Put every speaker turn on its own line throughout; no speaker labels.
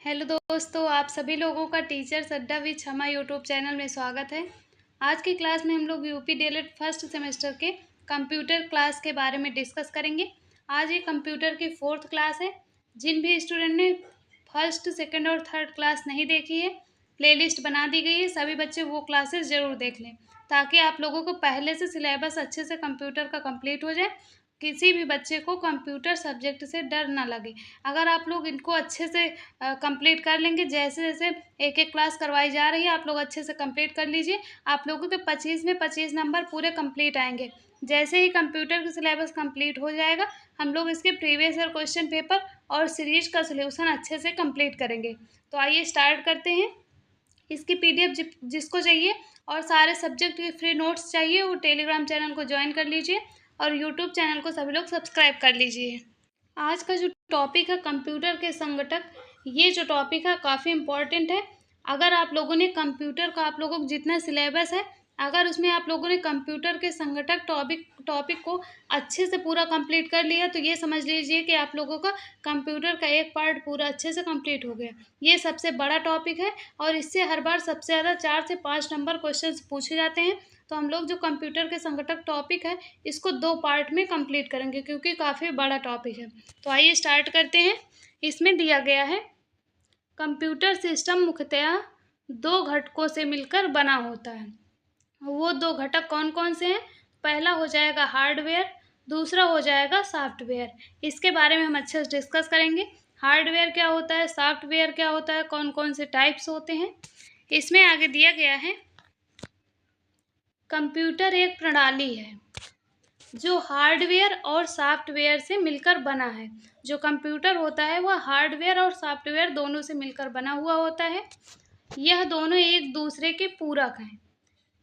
Hello दोस्तों, आप सभी लोगों का टीचर्स अड्डा विद क्षमा यूट्यूब चैनल में स्वागत है। आज की क्लास में हम लोग यूपी डीएलएड फर्स्ट सेमेस्टर के कंप्यूटर क्लास के बारे में डिस्कस करेंगे। आज ये कंप्यूटर की 4th क्लास है। जिन भी स्टूडेंट ने फर्स्ट, सेकंड और थर्ड क्लास नहीं देखी है, प्लेलिस्ट बना दी गई है, सभी बच्चे वो क्लासेस ज़रूर देख लें ताकि आप लोगों को पहले से सिलेबस अच्छे से कंप्यूटर का कंप्लीट हो जाए। किसी भी बच्चे को कंप्यूटर सब्जेक्ट से डर ना लगे। अगर आप लोग इनको अच्छे से कंप्लीट कर लेंगे, जैसे-जैसे एक-एक क्लास करवाई जा रही है, आप लोग अच्छे से कंप्लीट कर लीजिए। आप लोगों के 25 में 25 नंबर पूरे कंप्लीट आएँगे। जैसे ही कंप्यूटर का सिलेबस कंप्लीट हो जाएगा, हम लोग इसके प्रीवियस ईयर क्वेश्चन पेपर और सीरीज का सॉल्यूशन अच्छे से कंप्लीट करेंगे। तो आइए स्टार्ट करते हैं। इसकी पीडीएफ जिसको चाहिए और सारे सब्जेक्ट के फ्री नोट्स चाहिए, वो टेलीग्राम चैनल को ज्वाइन कर लीजिए और यूट्यूब चैनल को सभी लोग सब्सक्राइब कर लीजिए। आज का जो टॉपिक है कंप्यूटर के संगठक, ये जो टॉपिक है काफ़ी इम्पोर्टेंट है। अगर आप लोगों ने कंप्यूटर का, आप लोगों को जितना सिलेबस है, अगर उसमें आप लोगों ने कंप्यूटर के संगठक टॉपिक को अच्छे से पूरा कंप्लीट कर लिया, तो ये समझ लीजिए कि आप लोगों का कंप्यूटर का एक पार्ट पूरा अच्छे से कंप्लीट हो गया। ये सबसे बड़ा टॉपिक है और इससे हर बार सबसे ज़्यादा 4 से 5 नंबर क्वेश्चंस पूछे जाते हैं। तो हम लोग जो कंप्यूटर के संगठक टॉपिक है, इसको 2 पार्ट में कंप्लीट करेंगे क्योंकि काफ़ी बड़ा टॉपिक है। तो आइए स्टार्ट करते हैं। इसमें दिया गया है, कंप्यूटर सिस्टम मुख्यतः 2 घटकों से मिलकर बना होता है। वो 2 घटक कौन-कौन से हैं? पहला हो जाएगा हार्डवेयर, दूसरा हो जाएगा सॉफ्टवेयर। इसके बारे में हम अच्छे से डिस्कस करेंगे। हार्डवेयर क्या होता है, सॉफ्टवेयर क्या होता है, कौन-कौन से टाइप्स होते हैं। इसमें आगे दिया गया है, कंप्यूटर एक प्रणाली है जो हार्डवेयर और सॉफ्टवेयर से मिलकर बना है। जो कंप्यूटर होता है वह हार्डवेयर और सॉफ्टवेयर दोनों से मिलकर बना हुआ होता है। यह दोनों एक दूसरे के पूरक हैं।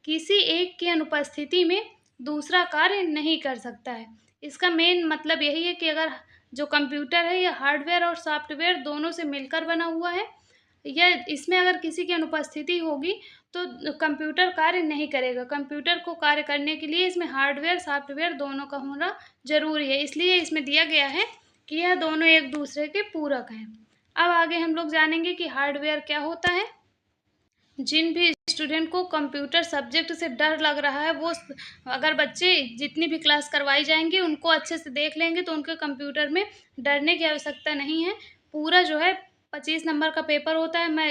किसी एक की अनुपस्थिति में दूसरा कार्य नहीं कर सकता है। इसका मेन मतलब यही है कि अगर जो कंप्यूटर है, यह हार्डवेयर और सॉफ्टवेयर दोनों से मिलकर बना हुआ है। यह इसमें अगर किसी की अनुपस्थिति होगी तो कंप्यूटर कार्य नहीं करेगा। कंप्यूटर को कार्य करने के लिए इसमें हार्डवेयर, सॉफ्टवेयर दोनों का होना ज़रूरी है। इसलिए इसमें दिया गया है कि यह दोनों एक दूसरे के पूरक हैं। अब आगे हम लोग जानेंगे कि हार्डवेयर क्या होता है। जिन भी स्टूडेंट को कंप्यूटर सब्जेक्ट से डर लग रहा है, वो अगर बच्चे जितनी भी क्लास करवाई जाएंगी उनको अच्छे से देख लेंगे तो उनके कंप्यूटर में डरने की आवश्यकता नहीं है। पूरा जो है 25 नंबर का पेपर होता है। मैं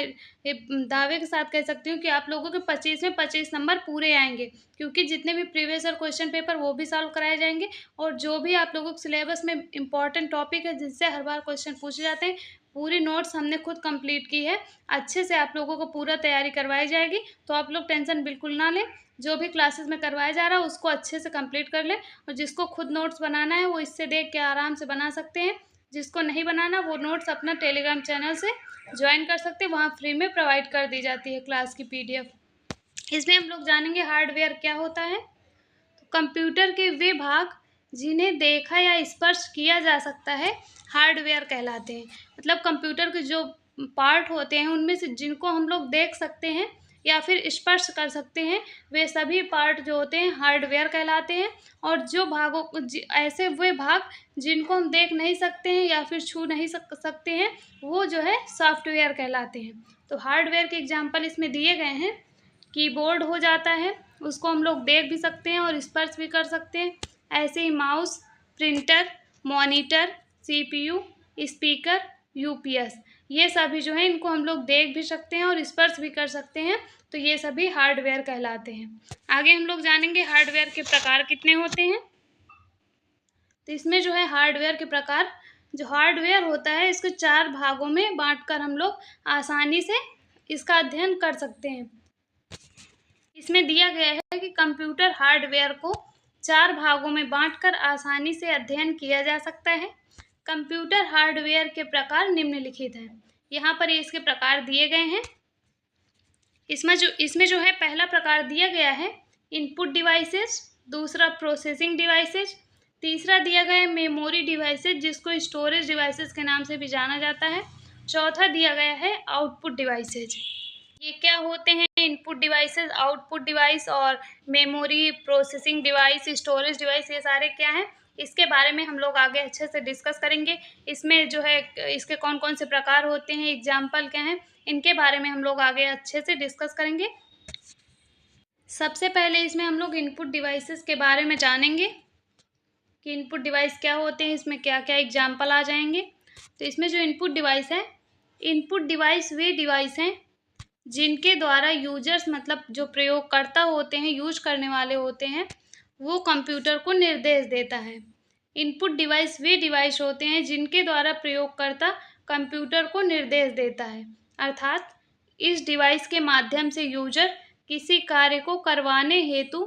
ये दावे के साथ कह सकती हूँ कि आप लोगों के 25 में 25 नंबर पूरे आएंगे क्योंकि जितने भी प्रीवियस ईयर क्वेश्चन पेपर वो भी सॉल्व कराए जाएंगे और जो भी आप लोगों के सिलेबस में इंपॉर्टेंट टॉपिक है जिससे हर बार क्वेश्चन पूछे जाते हैं, पूरी नोट्स हमने खुद कंप्लीट की है। अच्छे से आप लोगों को पूरा तैयारी करवाई जाएगी, तो आप लोग टेंशन बिल्कुल ना लें। जो भी क्लासेस में करवाया जा रहा है उसको अच्छे से कंप्लीट कर लें और जिसको खुद नोट्स बनाना है वो इससे देख के आराम से बना सकते हैं। जिसको नहीं बनाना वो नोट्स अपना टेलीग्राम चैनल से ज्वाइन कर सकते हैं, वहाँ फ्री में प्रोवाइड कर दी जाती है क्लास की पीडीएफ। इसमें हम लोग जानेंगे हार्डवेयर क्या होता है। तो कंप्यूटर के वे भाग जिन्हें देखा या स्पर्श किया जा सकता है, हार्डवेयर कहलाते हैं। मतलब कंप्यूटर के जो पार्ट होते हैं उनमें से जिनको हम लोग देख सकते हैं या फिर स्पर्श कर सकते हैं, वे सभी पार्ट जो होते हैं हार्डवेयर कहलाते हैं। और जो भागों को ऐसे वे भाग जिनको हम देख नहीं सकते हैं या फिर छू नहीं सकते हैं, वो जो है सॉफ्टवेयर कहलाते हैं। तो हार्डवेयर के एग्जाम्पल इसमें दिए गए हैं। कीबोर्ड हो जाता है, उसको हम लोग देख भी सकते हैं और स्पर्श भी कर सकते हैं। ऐसे ही mouse, printer, monitor, CPU, speaker, UPS, ये सभी जो है इनको हम लोग देख भी सकते हैं और स्पर्श भी कर सकते हैं। तो ये सभी हार्डवेयर कहलाते हैं। आगे हम लोग जानेंगे हार्डवेयर के प्रकार कितने होते हैं। तो इसमें जो है हार्डवेयर के प्रकार, जो हार्डवेयर होता है इसको 4 भागों में बांटकर हम लोग आसानी से इसका अध्ययन कर सकते हैं। इसमें दिया गया है कि कंप्यूटर हार्डवेयर को 4 भागों में बांटकर आसानी से अध्ययन किया जा सकता है। कंप्यूटर हार्डवेयर के प्रकार निम्नलिखित हैं। यहाँ पर इसके प्रकार दिए गए हैं। इसमें जो है पहला प्रकार दिया गया है इनपुट डिवाइसेस, दूसरा प्रोसेसिंग डिवाइसेस, तीसरा दिया गया है मेमोरी डिवाइसेस जिसको स्टोरेज डिवाइसेस के नाम से भी जाना जाता है, चौथा दिया गया है आउटपुट डिवाइसेज। ये क्या होते हैं? इनपुट डिवाइसेस, आउटपुट डिवाइस और memory, processing device, storage device, ये सारे क्या हैं? इसके बारे में हम लोग आगे अच्छे से डिस्कस करेंगे। इसमें जो है इसके कौन कौन से प्रकार होते हैं, एग्जाम्पल क्या हैं, इनके बारे में हम लोग आगे अच्छे से डिस्कस करेंगे। सबसे पहले इसमें हम लोग इनपुट डिवाइसेस के बारे में जानेंगे कि इनपुट डिवाइस क्या होते हैं, इसमें क्या क्या एग्जाम्पल आ जाएंगे। तो इसमें जो इनपुट डिवाइस है, इनपुट डिवाइस वे डिवाइस हैं जिनके द्वारा यूजर्स मतलब जो प्रयोगकर्ता होते हैं, यूज करने वाले होते हैं, वो कंप्यूटर को निर्देश देता है। इनपुट डिवाइस वे डिवाइस होते हैं जिनके द्वारा प्रयोगकर्ता कंप्यूटर को निर्देश देता है, अर्थात इस डिवाइस के माध्यम से यूजर किसी कार्य को करवाने हेतु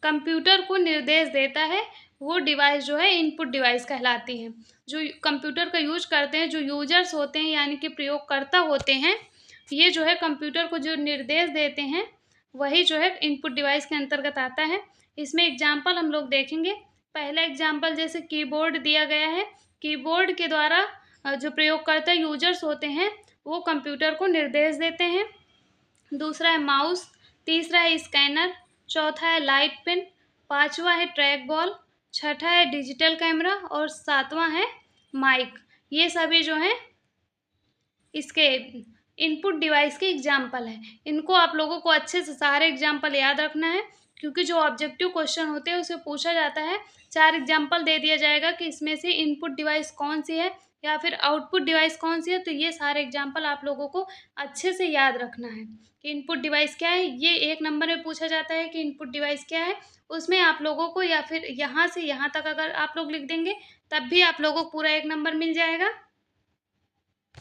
कंप्यूटर को निर्देश देता है, वो डिवाइस जो है इनपुट डिवाइस कहलाती है। जो कंप्यूटर का यूज करते हैं, जो यूजर्स होते हैं यानी कि प्रयोगकर्ता होते हैं, ये जो है कंप्यूटर को जो निर्देश देते हैं वही जो है इनपुट डिवाइस के अंतर्गत आता है। इसमें एग्जाम्पल हम लोग देखेंगे। पहला एग्जाम्पल जैसे कीबोर्ड दिया गया है, कीबोर्ड के द्वारा जो प्रयोगकर्ता यूजर्स होते हैं वो कंप्यूटर को निर्देश देते हैं। दूसरा है माउस, तीसरा है स्कैनर, चौथा है लाइट पेन, पांचवा है ट्रैक बॉल, छठा है डिजिटल कैमरा और सातवां है माइक। ये सभी जो हैं इसके इनपुट डिवाइस के एग्जाम्पल हैं। इनको आप लोगों को अच्छे से सारे एग्जाम्पल याद रखना है, क्योंकि जो ऑब्जेक्टिव क्वेश्चन होते हैं उसे पूछा जाता है। 4 एग्जाम्पल दे दिया जाएगा कि इसमें से इनपुट डिवाइस कौन सी है या फिर आउटपुट डिवाइस कौन सी है। तो ये सारे एग्जाम्पल आप लोगों को अच्छे से याद रखना है कि इनपुट डिवाइस क्या है। ये 1 नंबर में पूछा जाता है कि इनपुट डिवाइस क्या है, उसमें आप लोगों को या फिर यहाँ से यहाँ तक अगर आप लोग लिख देंगे तब भी आप लोगों को पूरा 1 नंबर मिल जाएगा।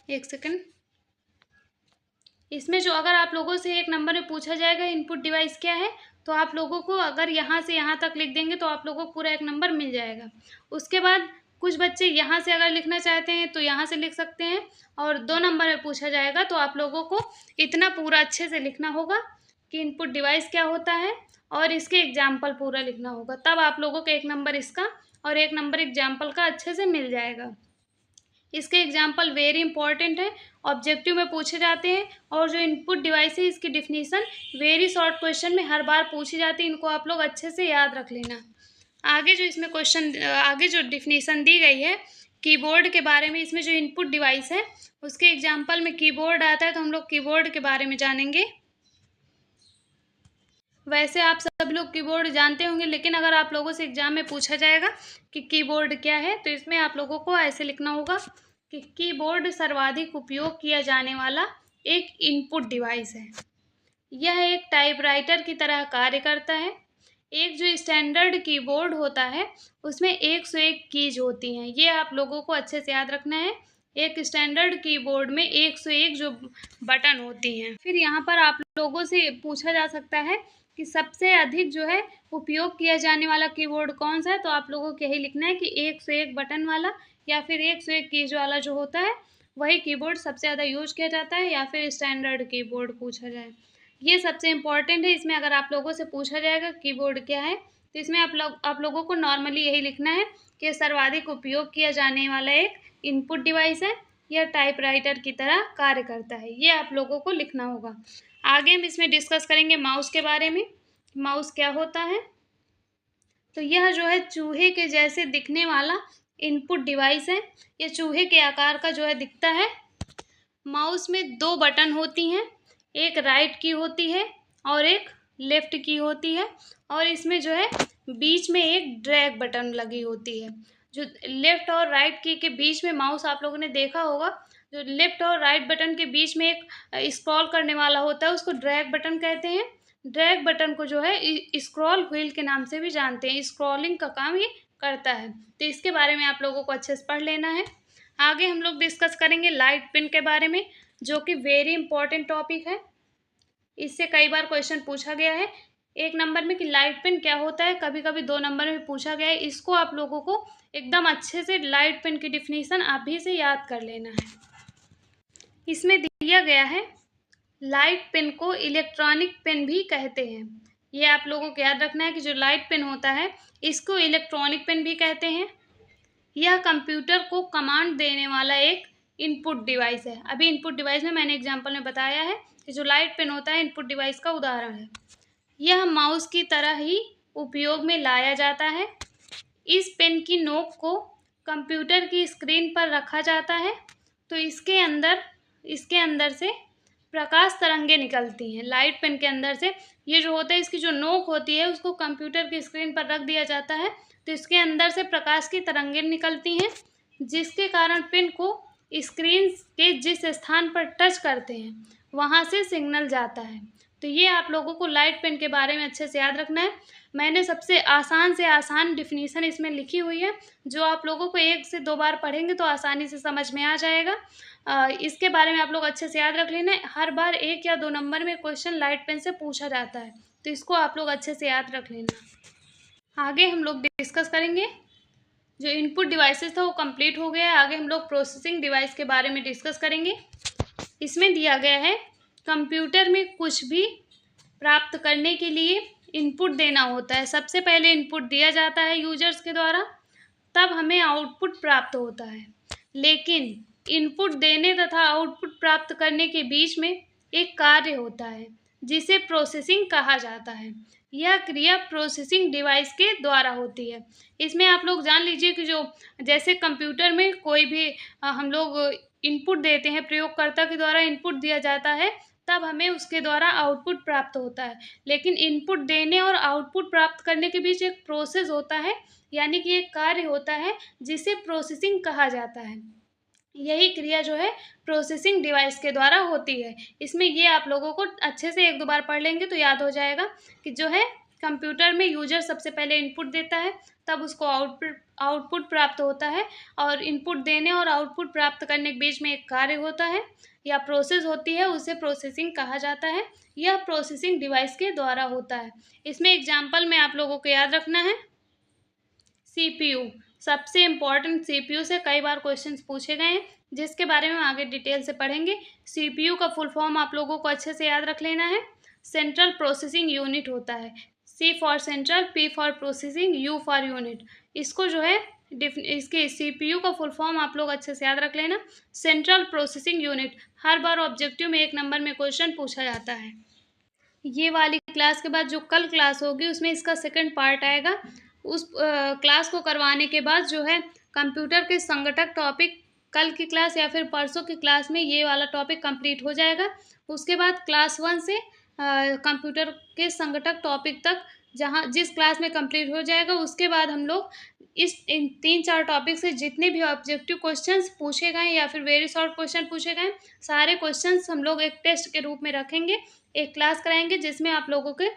1 सेकंड। इसमें जो अगर आप लोगों से 1 नंबर में पूछा जाएगा इनपुट डिवाइस क्या है, तो आप लोगों को अगर यहाँ से यहाँ तक लिख देंगे तो आप लोगों को पूरा 1 नंबर मिल जाएगा। उसके बाद कुछ बच्चे यहाँ से अगर लिखना चाहते हैं तो यहाँ से लिख सकते हैं, और 2 नंबर में पूछा जाएगा तो आप लोगों को इतना पूरा अच्छे से लिखना होगा कि इनपुट डिवाइस क्या होता है और इसके एग्जाम्पल पूरा लिखना होगा। तब आप लोगों को 1 नंबर इसका और 1 नंबर एग्जाम्पल का अच्छे से मिल जाएगा। इसके एग्जाम्पल वेरी इंपॉर्टेंट है, ऑब्जेक्टिव में पूछे जाते हैं, और जो इनपुट डिवाइस है इसकी डिफिनीशन वेरी शॉर्ट क्वेश्चन में हर बार पूछी जाती है। इनको आप लोग अच्छे से याद रख लेना। आगे जो इसमें क्वेश्चन आगे जो डिफिनीशन दी गई है कीबोर्ड के बारे में, इसमें जो इनपुट डिवाइस है उसके एग्जाम्पल में कीबोर्ड आता है, तो हम लोग कीबोर्ड के बारे में जानेंगे। वैसे आप सब लोग कीबोर्ड जानते होंगे, लेकिन अगर आप लोगों से एग्जाम में पूछा जाएगा कि कीबोर्ड क्या है, तो इसमें आप लोगों को ऐसे लिखना होगा कि कीबोर्ड सर्वाधिक उपयोग किया जाने वाला एक इनपुट डिवाइस है। यह एक टाइपराइटर की तरह कार्य करता है। एक जो स्टैंडर्ड कीबोर्ड होता है उसमें 101 कीज होती हैं, ये आप लोगों को अच्छे से याद रखना है। एक स्टैंडर्ड कीबोर्ड में 101 जो बटन होती हैं। फिर यहाँ पर आप लोगों से पूछा जा सकता है कि सबसे अधिक जो है उपयोग किया जाने वाला कीबोर्ड कौन सा है, तो आप लोगों को यही लिखना है कि 101 बटन वाला या फिर 101 कीज वाला जो होता है वही कीबोर्ड सबसे ज़्यादा यूज किया जाता है, या फिर स्टैंडर्ड कीबोर्ड पूछा जाए। ये सबसे इम्पॉर्टेंट है। इसमें अगर आप लोगों से पूछा जाएगा कीबोर्ड क्या है, तो इसमें आप लोगों को नॉर्मली यही लिखना है कि सर्वाधिक उपयोग किया जाने वाला एक इनपुट डिवाइस है, यह टाइपराइटर की तरह कार्य करता है, ये आप लोगों को लिखना होगा। आगे हम इसमें डिस्कस करेंगे माउस के बारे में। माउस क्या होता है, तो यह जो है चूहे के जैसे दिखने वाला इनपुट डिवाइस है। यह चूहे के आकार का जो है दिखता है। माउस में 2 बटन होती हैं, एक राइट की होती है और एक लेफ्ट की होती है, और इसमें जो है बीच में एक ड्रैग बटन लगी होती है। जो लेफ्ट और राइट की के बीच में माउस आप लोगों ने देखा होगा, जो लेफ्ट और राइट बटन के बीच में एक स्क्रॉल करने वाला होता है उसको ड्रैग बटन कहते हैं। ड्रैग बटन को जो है स्क्रॉल व्हील के नाम से भी जानते हैं, स्क्रॉलिंग का काम ये करता है। तो इसके बारे में आप लोगों को अच्छे से पढ़ लेना है। आगे हम लोग डिस्कस करेंगे लाइट पेन के बारे में, जो कि वेरी इंपॉर्टेंट टॉपिक है। इससे कई बार क्वेश्चन पूछा गया है 1 नंबर में कि लाइट पेन क्या होता है, कभी कभी 2 नंबर में पूछा गया है। इसको आप लोगों को एकदम अच्छे से लाइट पेन की डिफिनीशन अभी से याद कर लेना है। इसमें दिया गया है लाइट पेन को इलेक्ट्रॉनिक पेन भी कहते हैं। ये आप लोगों को याद रखना है कि जो लाइट पेन होता है इसको इलेक्ट्रॉनिक पेन भी कहते हैं। यह कंप्यूटर को कमांड देने वाला एक इनपुट डिवाइस है। अभी इनपुट डिवाइस में मैंने एग्जांपल में बताया है कि जो लाइट पेन होता है इनपुट डिवाइस का उदाहरण है। यह माउस की तरह ही उपयोग में लाया जाता है। इस पेन की नोक को कंप्यूटर की स्क्रीन पर रखा जाता है तो इसके अंदर से प्रकाश तरंगें निकलती हैं। लाइट पेन के अंदर से ये जो होता है, इसकी जो नोक होती है उसको कंप्यूटर की स्क्रीन पर रख दिया जाता है तो इसके अंदर से प्रकाश की तरंगें निकलती हैं, जिसके कारण पेन को स्क्रीन के जिस स्थान पर टच करते हैं वहाँ से सिग्नल जाता है। तो ये आप लोगों को लाइट पेन के बारे में अच्छे से याद रखना है। मैंने सबसे आसान से आसान डिफिनीशन इसमें लिखी हुई है, जो आप लोगों को 1 से 2 बार पढ़ेंगे तो आसानी से समझ में आ जाएगा। इसके बारे में आप लोग अच्छे से याद रख लेना है। हर बार 1 या 2 नंबर में क्वेश्चन लाइट पेन से पूछा जाता है, तो इसको आप लोग अच्छे से याद रख लेना। आगे हम लोग डिस्कस करेंगे, जो इनपुट डिवाइसेस था वो कंप्लीट हो गया है। आगे हम लोग प्रोसेसिंग डिवाइस के बारे में डिस्कस करेंगे। इसमें दिया गया है कंप्यूटर में कुछ भी प्राप्त करने के लिए इनपुट देना होता है। सबसे पहले इनपुट दिया जाता है यूजर्स के द्वारा, तब हमें आउटपुट प्राप्त होता है। लेकिन इनपुट देने तथा आउटपुट प्राप्त करने के बीच में एक कार्य होता है जिसे प्रोसेसिंग कहा जाता है। यह क्रिया प्रोसेसिंग डिवाइस के द्वारा होती है। इसमें आप लोग जान लीजिए कि जो जैसे कंप्यूटर में कोई भी हम लोग इनपुट देते हैं, प्रयोगकर्ता के द्वारा इनपुट दिया जाता है, तब हमें उसके द्वारा आउटपुट प्राप्त होता है। लेकिन इनपुट देने और आउटपुट प्राप्त करने के बीच एक प्रोसेस होता है, यानी कि एक कार्य होता है जिसे प्रोसेसिंग कहा जाता है। यही क्रिया जो है प्रोसेसिंग डिवाइस के द्वारा होती है। इसमें ये आप लोगों को अच्छे से 1-2 बार पढ़ लेंगे तो याद हो जाएगा कि जो है कंप्यूटर में यूजर सबसे पहले इनपुट देता है, तब उसको आउटपुट प्राप्त होता है, और इनपुट देने और आउटपुट प्राप्त करने के बीच में एक कार्य होता है या प्रोसेस होती है, उसे प्रोसेसिंग कहा जाता है। यह प्रोसेसिंग डिवाइस के द्वारा होता है। इसमें एग्जाम्पल में आप लोगों को याद रखना है CPU। सबसे इम्पॉर्टेंट CPU से कई बार क्वेश्चंस पूछे गए हैं, जिसके बारे में आगे डिटेल से पढ़ेंगे। CPU का फुल फॉर्म आप लोगों को अच्छे से याद रख लेना है। सेंट्रल प्रोसेसिंग यूनिट होता है। C for central, P for processing, U for unit. इसको जो है इसके CPU का फुल फॉर्म आप लोग अच्छे से याद रख लेना, सेंट्रल प्रोसेसिंग यूनिट। हर बार ऑब्जेक्टिव में 1 नंबर में क्वेश्चन पूछा जाता है। ये वाली क्लास के बाद जो कल क्लास होगी उसमें इसका सेकंड पार्ट आएगा। उस क्लास को करवाने के बाद जो है कंप्यूटर के संगठक टॉपिक, कल की क्लास या फिर परसों की क्लास में ये वाला टॉपिक कंप्लीट हो जाएगा। उसके बाद क्लास 1 से कंप्यूटर के संगठक टॉपिक तक जिस क्लास में कंप्लीट हो जाएगा, उसके बाद हम लोग इन 3-4 टॉपिक से जितने भी ऑब्जेक्टिव क्वेश्चंस पूछे गए या फिर वेरी शॉर्ट क्वेश्चन पूछे गए, सारे क्वेश्चंस हम लोग एक टेस्ट के रूप में रखेंगे। एक क्लास कराएंगे जिसमें आप लोगों के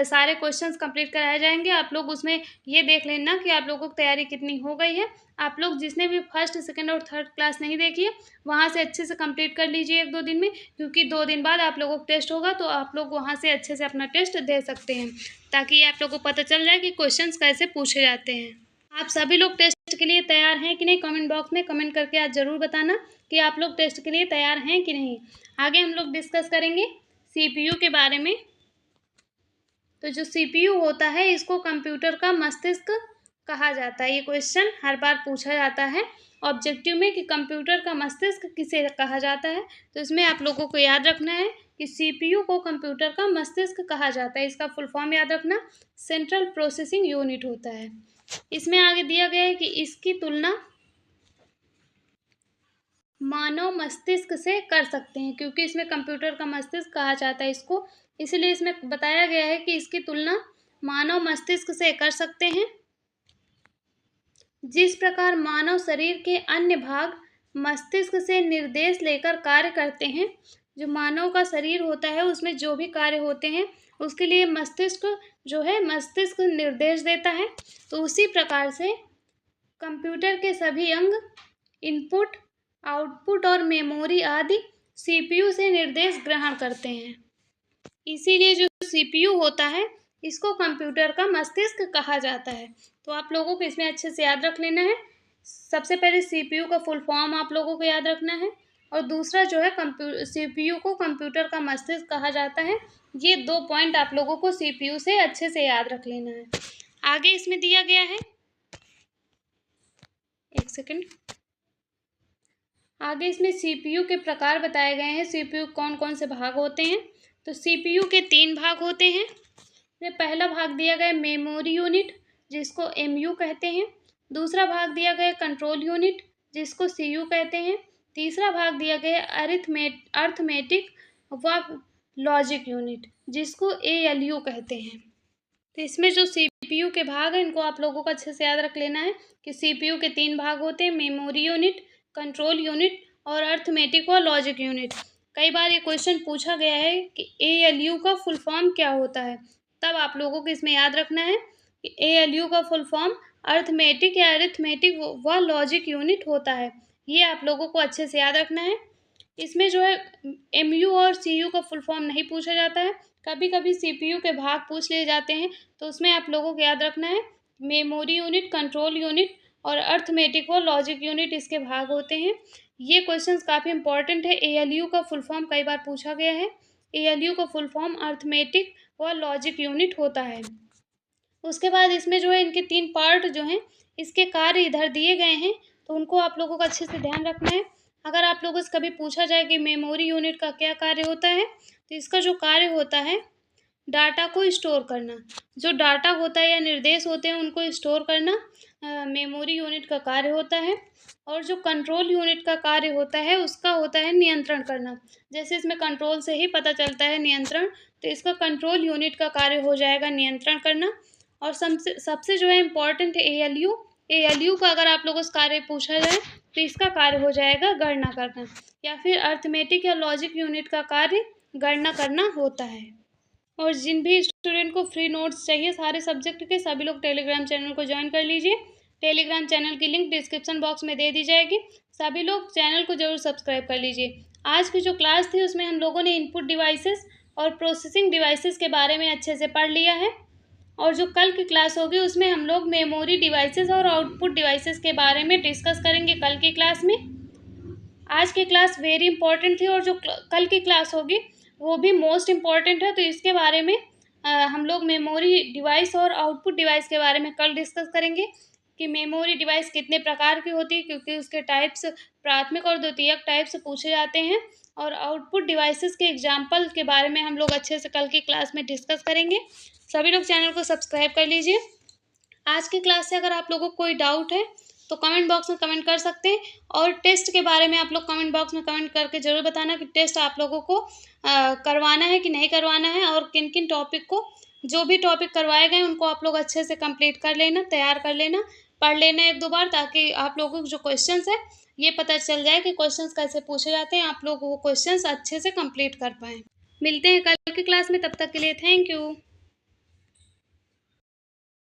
सारे क्वेश्चंस कंप्लीट कराए जाएंगे। आप लोग उसमें ये देख लेना कि आप लोगों की तैयारी कितनी हो गई है। आप लोग जिसने भी फर्स्ट, सेकंड और थर्ड क्लास नहीं देखी है, वहाँ से अच्छे से कंप्लीट कर लीजिए 1-2 दिन में, क्योंकि 2 दिन बाद आप लोगों को टेस्ट होगा, तो आप लोग वहाँ से अच्छे से अपना टेस्ट दे सकते हैं, ताकि आप लोगों को पता चल जाए कि क्वेश्चंस कैसे पूछे जाते हैं। आप सभी लोग टेस्ट के लिए तैयार हैं कि नहीं, कमेंट बॉक्स में कमेंट करके आज ज़रूर बताना कि आप लोग टेस्ट के लिए तैयार हैं कि नहीं। आगे हम लोग डिस्कस करेंगे CPU के बारे में। तो जो CPU होता है, इसको कंप्यूटर का मस्तिष्क कहा जाता है। ये क्वेश्चन हर बार पूछा जाता है ऑब्जेक्टिव में कि कंप्यूटर का मस्तिष्क किसे कहा जाता है। तो इसमें आप लोगों को याद रखना है कि CPU को कंप्यूटर का मस्तिष्क कहा जाता है। इसका फुल फॉर्म याद रखना, सेंट्रल प्रोसेसिंग यूनिट होता है। इसमें आगे दिया गया है कि इसकी तुलना मानव मस्तिष्क से कर सकते हैं, क्योंकि इसमें कंप्यूटर का मस्तिष्क कहा जाता है इसको, इसलिए इसमें बताया गया है कि इसकी तुलना मानव मस्तिष्क से कर सकते हैं। जिस प्रकार मानव शरीर के अन्य भाग मस्तिष्क से निर्देश लेकर कार्य करते हैं, जो मानव का शरीर होता है उसमें जो भी कार्य होते हैं उसके लिए मस्तिष्क जो है मस्तिष्क निर्देश देता है, तो उसी प्रकार से कंप्यूटर के सभी अंग, इनपुट, आउटपुट और मेमोरी आदि CPU से निर्देश ग्रहण करते हैं। इसीलिए जो CPU होता है इसको कंप्यूटर का मस्तिष्क कहा जाता है। तो आप लोगों को इसमें अच्छे से याद रख लेना है। सबसे पहले CPU का फुल फॉर्म आप लोगों को याद रखना है, और दूसरा जो है CPU को कंप्यूटर का मस्तिष्क कहा जाता है। ये 2 पॉइंट आप लोगों को CPU से अच्छे से याद रख लेना है। आगे इसमें दिया गया है, एक सेकेंड, आगे इसमें CPU के प्रकार बताए गए हैं। CPU कौन कौन से भाग होते हैं। तो CPU के 3 भाग होते हैं। पहला भाग दिया गया मेमोरी यूनिट, जिसको MU कहते हैं। दूसरा भाग दिया गया कंट्रोल यूनिट, जिसको CU कहते हैं। तीसरा भाग दिया गया अर्थमेटिक व लॉजिक यूनिट, जिसको ALU कहते हैं। तो इसमें जो CPU के भाग हैं इनको आप लोगों को अच्छे से याद रख लेना है कि CPU के 3 भाग होते हैं, मेमोरी यूनिट, कंट्रोल यूनिट और अर्थमेटिक व लॉजिक यूनिट। कई बार ये क्वेश्चन पूछा गया है कि ALU का फुल फॉर्म क्या होता है, तब आप लोगों को इसमें याद रखना है कि ALU का फुल फॉर्म अर्थमेटिक या अरिथमेटिक व लॉजिक यूनिट होता है। ये आप लोगों को अच्छे से याद रखना है। इसमें जो है MU और CU का फुल फॉर्म नहीं पूछा जाता है। कभी कभी CPU के भाग पूछ लिए जाते हैं, तो उसमें आप लोगों को याद रखना है मेमोरी यूनिट, कंट्रोल यूनिट और अर्थमेटिक और लॉजिक यूनिट इसके भाग होते हैं। ये क्वेश्चंस काफ़ी इंपॉर्टेंट है। ALU का फुल फॉर्म कई बार पूछा गया है। ALU का फुल फॉर्म अर्थमेटिक व लॉजिक यूनिट होता है। उसके बाद इसमें जो है इनके 3 पार्ट जो हैं इसके कार्य इधर दिए गए हैं, तो उनको आप लोगों को अच्छे से ध्यान रखना है। अगर आप लोगों से कभी पूछा जाए कि मेमोरी यूनिट का क्या कार्य होता है, तो इसका जो कार्य होता है डाटा को स्टोर करना। जो डाटा होता है या निर्देश होते हैं उनको स्टोर करना मेमोरी यूनिट का कार्य होता है। और जो कंट्रोल यूनिट का कार्य होता है उसका होता है नियंत्रण करना। जैसे इसमें कंट्रोल से ही पता चलता है नियंत्रण, तो इसका कंट्रोल यूनिट का कार्य हो जाएगा नियंत्रण करना। और सबसे जो है इम्पॉर्टेंट है ALU का अगर आप लोगों से कार्य पूछा जाए तो इसका कार्य हो जाएगा गणना करना, या फिर अर्थमेटिक या लॉजिक यूनिट का कार्य गणना करना होता है। और जिन भी स्टूडेंट को फ्री नोट्स चाहिए सारे सब्जेक्ट के, सभी लोग टेलीग्राम चैनल को ज्वाइन कर लीजिए। टेलीग्राम चैनल की लिंक डिस्क्रिप्शन बॉक्स में दे दी जाएगी। सभी लोग चैनल को जरूर सब्सक्राइब कर लीजिए। आज की जो क्लास थी उसमें हम लोगों ने इनपुट डिवाइसेस और प्रोसेसिंग डिवाइसेस के बारे में अच्छे से पढ़ लिया है। और जो कल की क्लास होगी उसमें हम लोग मेमोरी डिवाइसेस और आउटपुट डिवाइसेस के बारे में डिस्कस करेंगे कल की क्लास में। आज की क्लास वेरी इंपॉर्टेंट थी और जो कल की क्लास होगी वो भी मोस्ट इम्पॉर्टेंट है, तो इसके बारे में हम लोग मेमोरी डिवाइस और आउटपुट डिवाइस के बारे में कल डिस्कस करेंगे कि मेमोरी डिवाइस कितने प्रकार की होती है, क्योंकि उसके टाइप्स प्राथमिक और द्वितीयक टाइप से पूछे जाते हैं। और आउटपुट डिवाइसेस के एग्जाम्पल के बारे में हम लोग अच्छे से कल की क्लास में डिस्कस करेंगे। सभी लोग चैनल को सब्सक्राइब कर लीजिए। आज की क्लास से अगर आप लोगों को कोई डाउट है तो कमेंट बॉक्स में कमेंट कर सकते हैं। और टेस्ट के बारे में आप लोग कमेंट बॉक्स में कमेंट करके ज़रूर बताना कि टेस्ट आप लोगों को करवाना है कि नहीं करवाना है, और किन किन टॉपिक को, जो भी टॉपिक करवाए गए उनको आप लोग अच्छे से कंप्लीट कर लेना, तैयार कर लेना, पढ़ लेना 1-2 बार, ताकि आप लोगों को जो क्वेश्चंस है ये पता चल जाए कि क्वेश्चंस कैसे पूछे जाते हैं, आप लोग वो क्वेश्चंस अच्छे से कंप्लीट कर पाएँ। मिलते हैं कल की क्लास में, तब तक के लिए थैंक यू।